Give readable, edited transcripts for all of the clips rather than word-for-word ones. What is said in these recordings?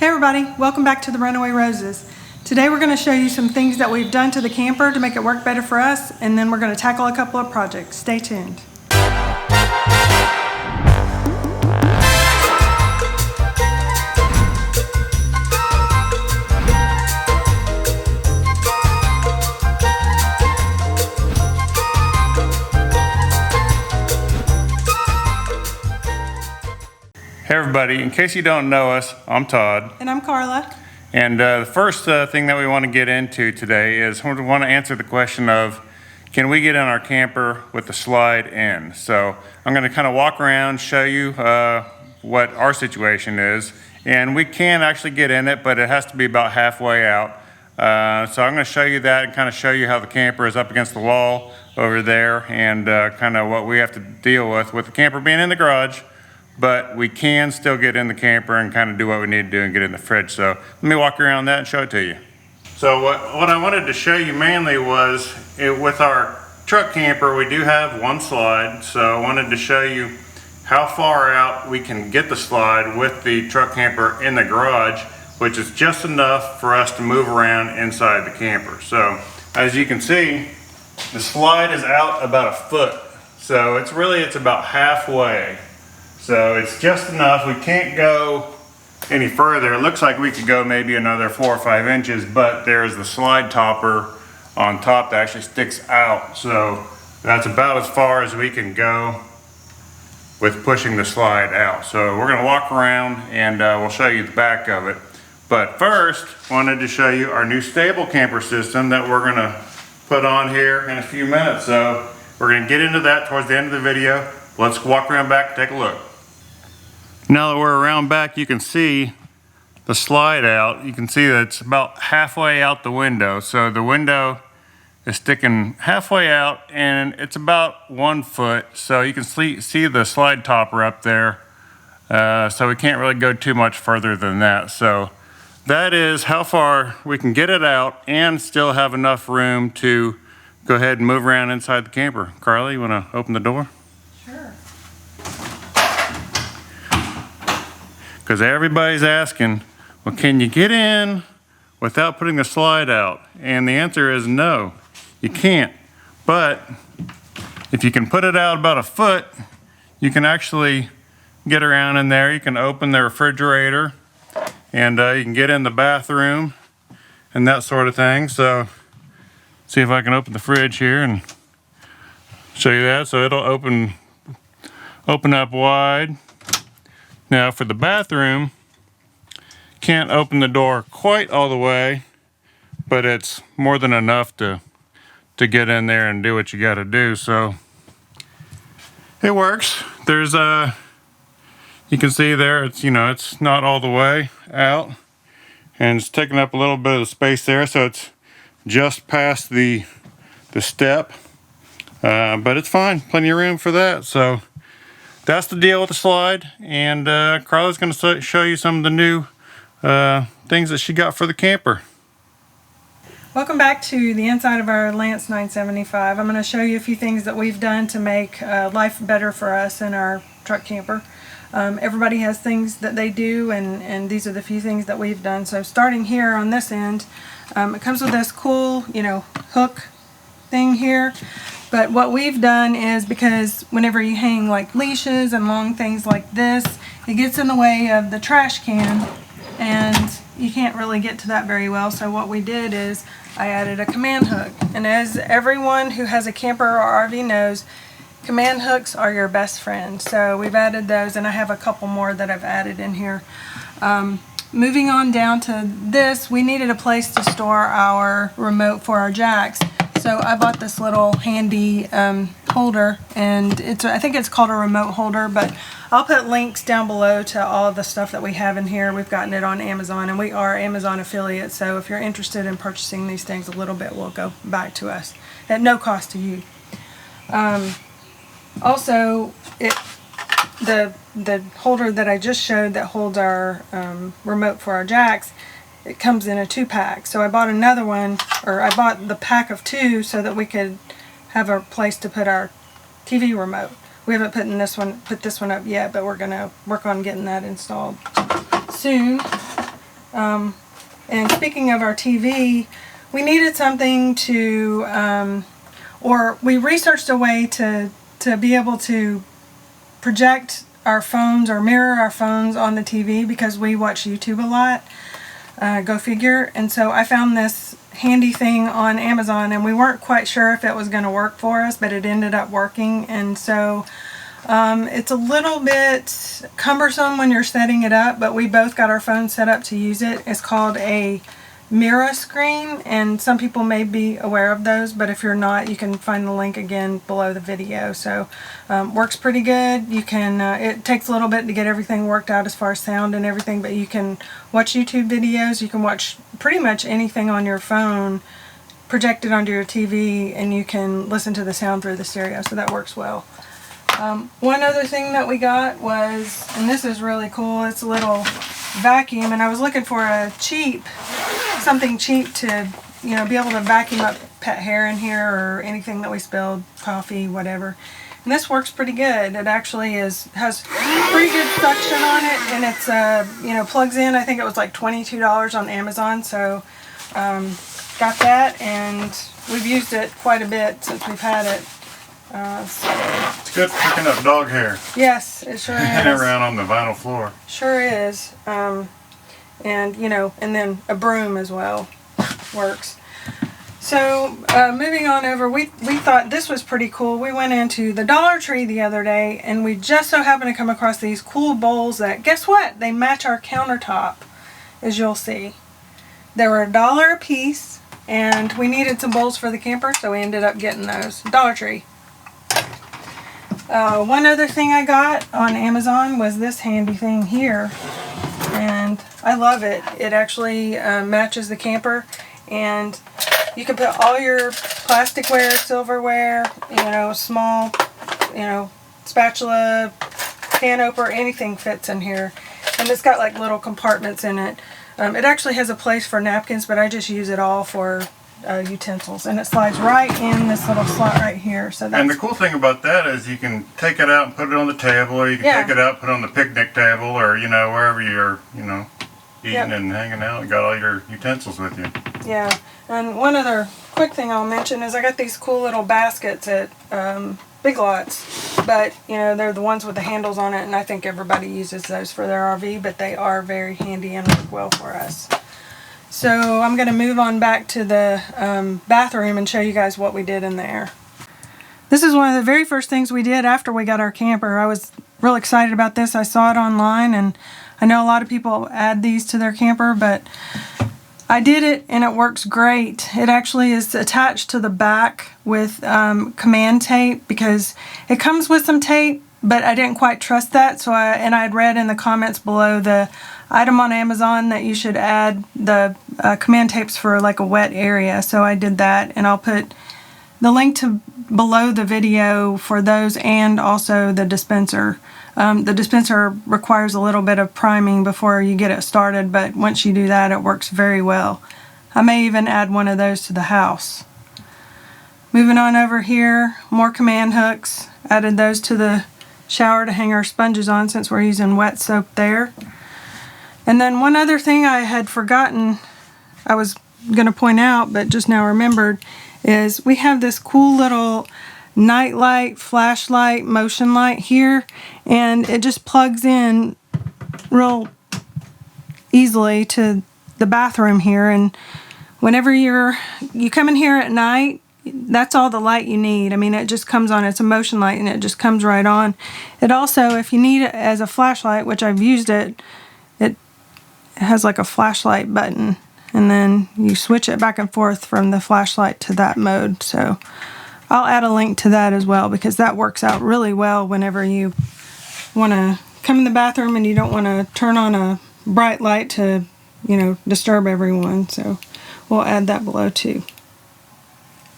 Hey everybody, welcome back to the Runaway Roses. Today we're going to show you some things that we've done to the camper to make it work better for us, and then we're going to tackle a couple of projects. Stay tuned. Hey everybody, in case you don't know us, I'm Todd. And I'm Carla. And the first thing that we want to get into today is we want to answer the question of, can we get in our camper with the slide in? So I'm going to kind of walk around, show you what our situation is. And we can actually get in it, but it has to be about halfway out. So I'm going to show you that and kind of show you how the camper is up against the wall over there and kind of what we have to deal with the camper being in the garage. But we can still get in the camper and kind of do what we need to do and get in the fridge. So let me walk around that and show it to you. So what I wanted to show you mainly was with our truck camper, we do have one slide. So I wanted to show you how far out we can get the slide with the truck camper in the garage, which is just enough for us to move around inside the camper. So as you can see, the slide is out about a foot. So it's about halfway. So it's just enough. We can't go any further. It looks like we could go maybe another 4 or 5 inches, but there's the slide topper on top that actually sticks out. So that's about as far as we can go with pushing the slide out. So we're gonna walk around and we'll show you the back of it. But first, wanted to show you our new Stablecamper system that we're gonna put on here in a few minutes. So we're gonna get into that towards the end of the video. Let's walk around back and take a look. Now that we're around back, you can see the slide out. You can see that it's about halfway out the window. So the window is sticking halfway out and it's about 1 foot. So you can see the slide topper up there. So we can't really go too much further than that. So that is how far we can get it out and still have enough room to go ahead and move around inside the camper. Carly, you wanna open the door? Because everybody's asking, well, can you get in without putting the slide out? And the answer is no, you can't. But if you can put it out about a foot, you can actually get around in there. You can open the refrigerator and you can get in the bathroom and that sort of thing. So see if I can open the fridge here and show you that. So it'll open up wide. Now for the bathroom, can't open the door quite all the way, but it's more than enough to get in there and do what you got to do. So it works. There's you can see there, it's not all the way out, and it's taking up a little bit of the space there, so it's just past the step, but it's fine, plenty of room for that. So that's the deal with the slide, and Carla's going to show you some of the new things that she got for the camper. Welcome back to the inside of our Lance 975. I'm going to show you a few things that we've done to make life better for us in our truck camper. Everybody has things that they do, and these are the few things that we've done. So starting here on this end, it comes with this cool, hook thing here. But what we've done is, because whenever you hang like leashes and long things like this, it gets in the way of the trash can and you can't really get to that very well. So what we did is I added a command hook. And as everyone who has a camper or RV knows, command hooks are your best friend. So we've added those, and I have a couple more that I've added in here. Moving on down to this, we needed a place to store our remote for our jacks. So I bought this little handy holder, and I think it's called a remote holder, but I'll put links down below to all of the stuff that we have in here. We've gotten it on Amazon, and we are Amazon affiliates, so if you're interested in purchasing these things, a little bit will go back to us at no cost to you. Also, the holder that I just showed that holds our remote for our jacks, it comes in a 2-pack. So I bought another one, or I bought the pack of 2 so that we could have a place to put our TV remote. We haven't put this one up yet, but we're gonna work on getting that installed soon. And speaking of our TV, we needed something to, or we researched a way to be able to project our phones or mirror our phones on the TV because we watch YouTube a lot. Go figure. And so I found this handy thing on Amazon, and we weren't quite sure if it was going to work for us, but it ended up working. And so it's a little bit cumbersome when you're setting it up, but we both got our phones set up to use it. It's called a mirror screen, and some people may be aware of those, but if you're not, you can find the link again below the video. So works pretty good. You can it takes a little bit to get everything worked out as far as sound and everything, but you can watch YouTube videos, you can watch pretty much anything on your phone projected onto your TV, and you can listen to the sound through the stereo, so that works well. One other thing that we got was, and this is really cool, it's a little vacuum, and I was looking for something cheap to, you know, be able to vacuum up pet hair in here or anything that we spilled, coffee, whatever. And this works pretty good. It actually has pretty good suction on it, and it's you know, plugs in. I think it was like $22 on Amazon, so got that, and we've used it quite a bit since we've had it. It's good for picking up dog hair. Yes, it sure is. And around on the vinyl floor. Sure is. And, you know, and then a broom as well works. So, moving on over, we thought this was pretty cool. We went into the Dollar Tree the other day, and we just so happened to come across these cool bowls that, guess what? They match our countertop, as you'll see. They were $1 a piece, and we needed some bowls for the camper, so we ended up getting those. Dollar Tree. One other thing I got on Amazon was this handy thing here, and I love it. It actually matches the camper, and you can put all your plasticware, silverware, you know, small, you know, spatula, can opener, anything fits in here. And it's got like little compartments in it. It actually has a place for napkins, but I just use it all for utensils, and it slides right in this little slot right here. So that's, and the cool thing about that is you can take it out and put it on the table, or you can take it out and put it on the picnic table, or, you know, wherever you're, you know, eating and hanging out, and got all your utensils with you. Yeah. And one other quick thing I'll mention is I got these cool little baskets at Big Lots, but, you know, they're the ones with the handles on it, and I think everybody uses those for their RV, but they are very handy and work well for us. So I'm going to move on back to the bathroom and show you guys what we did in there. This is one of the very first things we did after we got our camper. I was real excited about this. I saw it online, and I know a lot of people add these to their camper, but I did it and it works great. It actually is attached to the back with command tape, because it comes with some tape, but I didn't quite trust that. So I had read in the comments below the item on Amazon that you should add the command tapes for like a wet area. So I did that, and I'll put the link to below the video for those, and also the dispenser. The dispenser requires a little bit of priming before you get it started, but once you do that, it works very well. I may even add one of those to the house. Moving on over here, more command hooks. Added those to the shower to hang our sponges on, since we're using wet soap there. And then one other thing I had forgotten, I was going to point out, but just now remembered, is we have this cool little night light, flashlight, motion light here, and it just plugs in real easily to the bathroom here. And whenever you come in here at night, that's all the light you need. I mean, it just comes on. It's a motion light, and it just comes right on. It also, if you need it as a flashlight, which I've used it, it has like a flashlight button, and then you switch it back and forth from the flashlight to that mode. So I'll add a link to that as well, because that works out really well whenever you want to come in the bathroom and you don't want to turn on a bright light to, you know, disturb everyone. So we'll add that below too.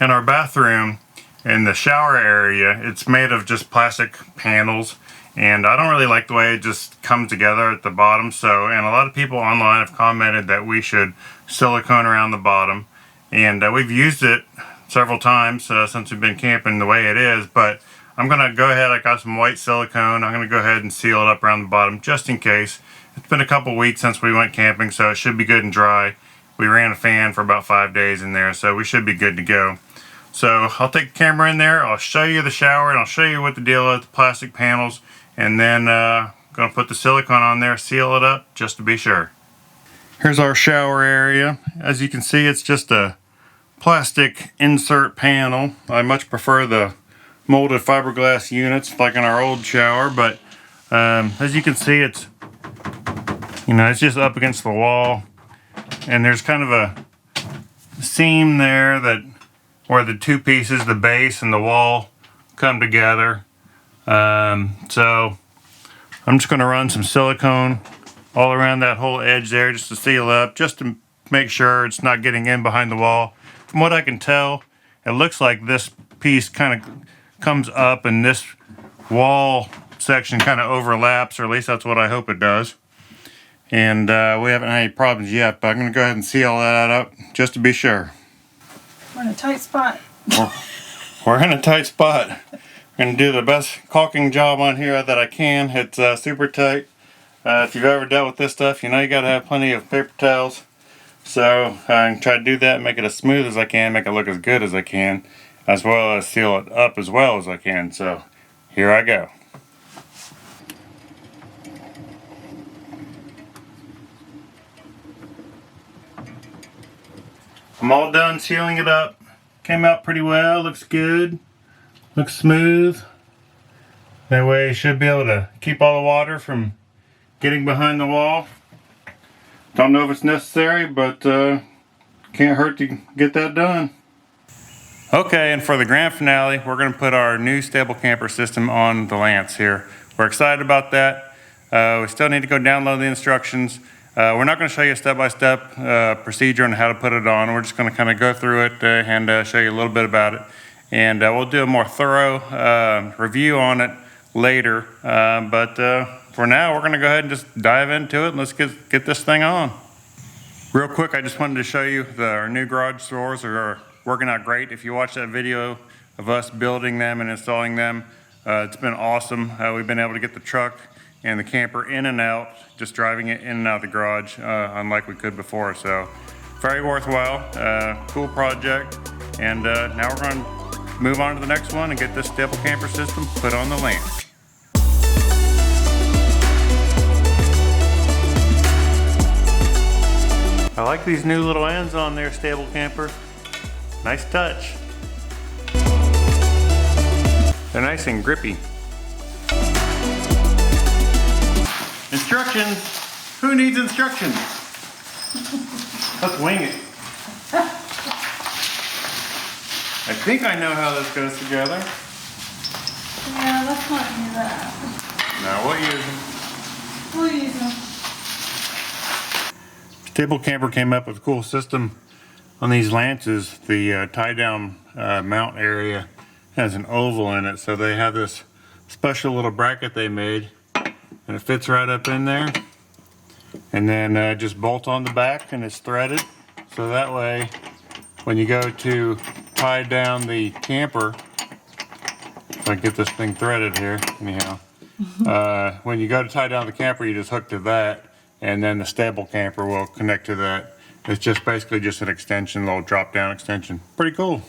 In our bathroom, in the shower area, it's made of just plastic panels, and I don't really like the way it just comes together at the bottom. So, and a lot of people online have commented that we should silicone around the bottom, and we've used it several times since we've been camping the way it is, but I'm going to go ahead, I got some white silicone, I'm going to go ahead and seal it up around the bottom just in case. It's been a couple weeks since we went camping, so it should be good and dry. We ran a fan for about 5 days in there, so we should be good to go. So I'll take the camera in there, I'll show you the shower, and I'll show you what the deal is, the plastic panels, and then gonna put the silicone on there, seal it up just to be sure. Here's our shower area. As you can see, it's just a plastic insert panel. I much prefer the molded fiberglass units like in our old shower, but as you can see, it's it's just up against the wall, and there's kind of a seam there that where the two pieces, the base and the wall, come together. So I'm just going to run some silicone all around that whole edge there just to seal up, just to make sure it's not getting in behind the wall. From what I can tell, it looks like this piece kind of comes up and this wall section kind of overlaps, or at least that's what I hope it does. And we haven't had any problems yet, but I'm going to go ahead and seal that up just to be sure. We're in a tight spot. We're in a tight spot. I'm going to do the best caulking job on here that I can. It's super tight. If you've ever dealt with this stuff, you know you got to have plenty of paper towels. So I'm try to do that, make it as smooth as I can, make it look as good as I can, as well as seal it up as well as I can. So here I go. I'm all done sealing it up. Came out pretty well, looks good, looks smooth. That way you should be able to keep all the water from getting behind the wall. Don't know if it's necessary, but can't hurt to get that done. Okay, and for the grand finale, we're going to put our new Stablecamper system on the Lance here. We're excited about that. We still need to go download the instructions. We're not going to show you a step-by-step procedure on how to put it on. We're just going to kind of go through it and show you a little bit about it. And we'll do a more thorough review on it later. But for now, we're going to go ahead and just dive into it and let's get this thing on. Real quick, I just wanted to show you our new garage doors are working out great. If you watch that video of us building them and installing them, it's been awesome. We've been able to get the truck and the camper in and out, just driving it in and out of the garage, unlike we could before. So very worthwhile, cool project. And now we're going to move on to the next one and get this Stablecamper system put on the Lance. I like these new little ends on there, Stablecamper. Nice touch. They're nice and grippy. Instructions? Who needs instructions? Let's wing it. I think I know how this goes together. Yeah, let's not do that. No, we'll use them. We'll use them. Stablecamper came up with a cool system on these lances. The tie-down mount area has an oval in it, so they have this special little bracket they made, and it fits right up in there. And then just bolt on the back, and it's threaded, so that way when you go to tie down the camper, if I get this thing threaded here, anyhow, when you go to tie down the camper, you just hook to that, and then the Stablecamper will connect to that. It's just basically just an extension, a little drop down extension. Pretty cool.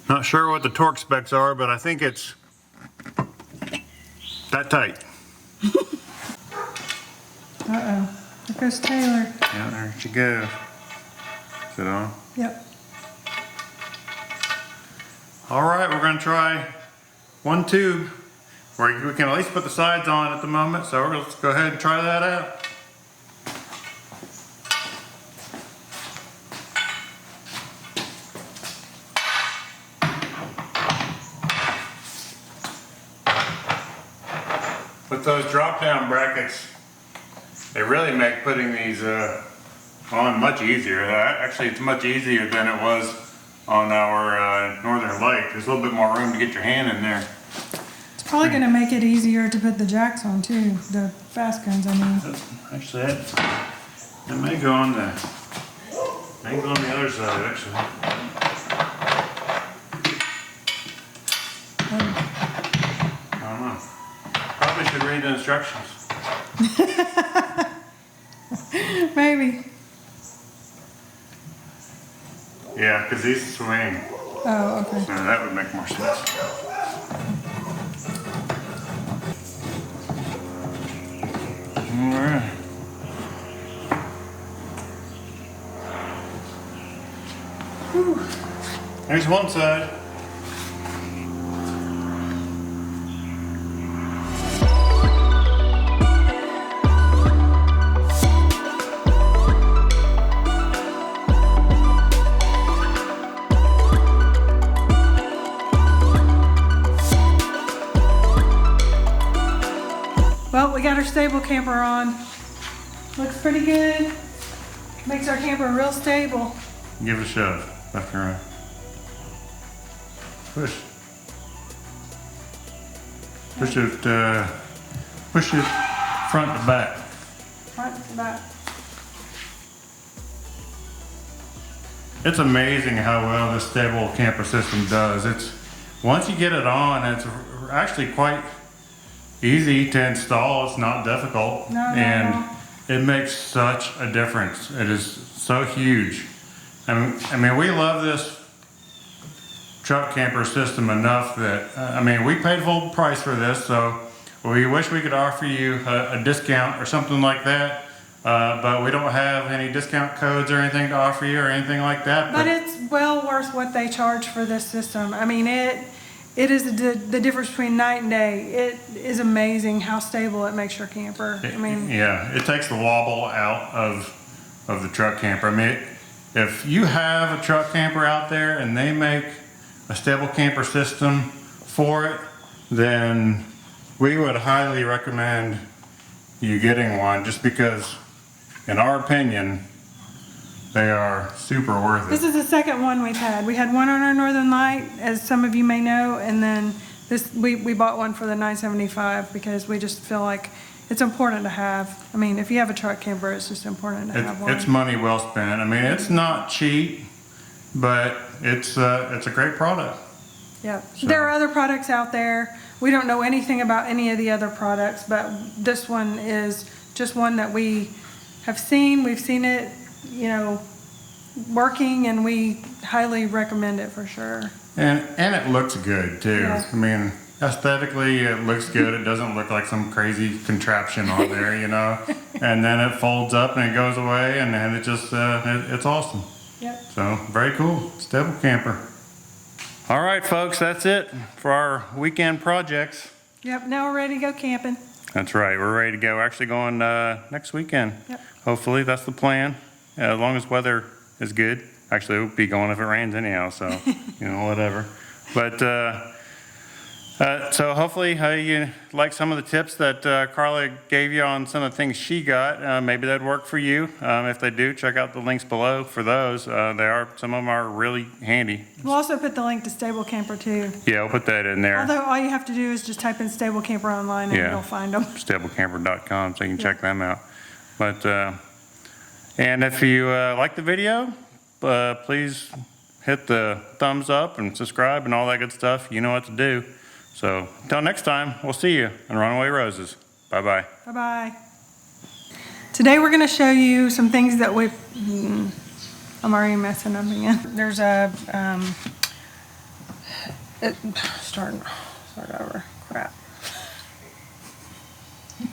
Not sure what the torque specs are, but I think it's that tight. Uh-oh. There goes Taylor. Yeah, there she goes. Is it on? Yep. All right, we're going to try one tube where we can at least put the sides on at the moment. So let's go ahead and try that out. With those drop-down brackets, they really make putting these on much easier. Actually, it's much easier than it was on our Northern Lite. There's a little bit more room to get your hand in there. It's probably going to make it easier to put the jacks on too, the fast guns I mean. Actually, that may go on the Angle on the other side, actually. I don't know. Probably should read the instructions. Maybe. Yeah, because these swing. Oh, okay. So that would make more sense. Alright. There's one side. Well, we got our stable camper on. Looks pretty good. Makes our camper real stable. Give it a shove. Left and right. Push. Push it front to back. Front to back. It's amazing how well this stable camper system does. It's once you get it on, it's actually quite easy to install. It's not difficult, and it makes such a difference. It is so huge. I mean, we love this truck camper system enough that I mean, we paid full price for this, so we wish we could offer you a discount or something like that. But we don't have any discount codes or anything to offer you or anything like that. But it's well worth what they charge for this system. I mean, it is the difference between night and day. It is amazing how stable it makes your camper. I mean, yeah, it takes the wobble out of the truck camper. I mean, if you have a truck camper out there and they make a stable camper system for it, then we would highly recommend you getting one, just because, in our opinion, they are super worth it. this is the second one we've had. We had one on our Northern Lite, as some of you may know, and then this we bought one for the 975 because we just feel like it's important to have. I mean, if you have a truck camper, it's just important to have one. It's money well spent. I mean, it's not cheap, but it's a great product. Yeah, So- there are other products out there. We don't know anything about any of the other products, but this one is just one that we have seen. We've seen it, you know, working, and we highly recommend it for sure. And it looks good too. Yeah. I mean, aesthetically it looks good. It doesn't look like some crazy contraption on there, you know. And then it folds up and it goes away, and then it just it's awesome. Yep. So very cool. Stable camper. All right, folks, that's it for our weekend projects. Yep, now we're ready to go camping. That's right. We're ready to go. We're actually going next weekend. Yep. Hopefully, that's the plan. As long as weather is good. Actually, we'll be going if it rains anyhow, so, you know, whatever. But, so hopefully you like some of the tips that Carla gave you on some of the things she got. Maybe that'd work for you. If they do, check out the links below for those. Some of them are really handy. We'll also put the link to Stablecamper too. Yeah, we'll put that in there. Although all you have to do is just type in Stablecamper online and Yeah. you'll find them. Stablecamper.com, so you can check them out. But, and if you like the video, please hit the thumbs up and subscribe and all that good stuff. You know what to do. So until next time, we'll see you on Runaway Roses. Bye-bye. Bye-bye. Today we're going to show you some things that we... I'm already messing up again. There's a... start over.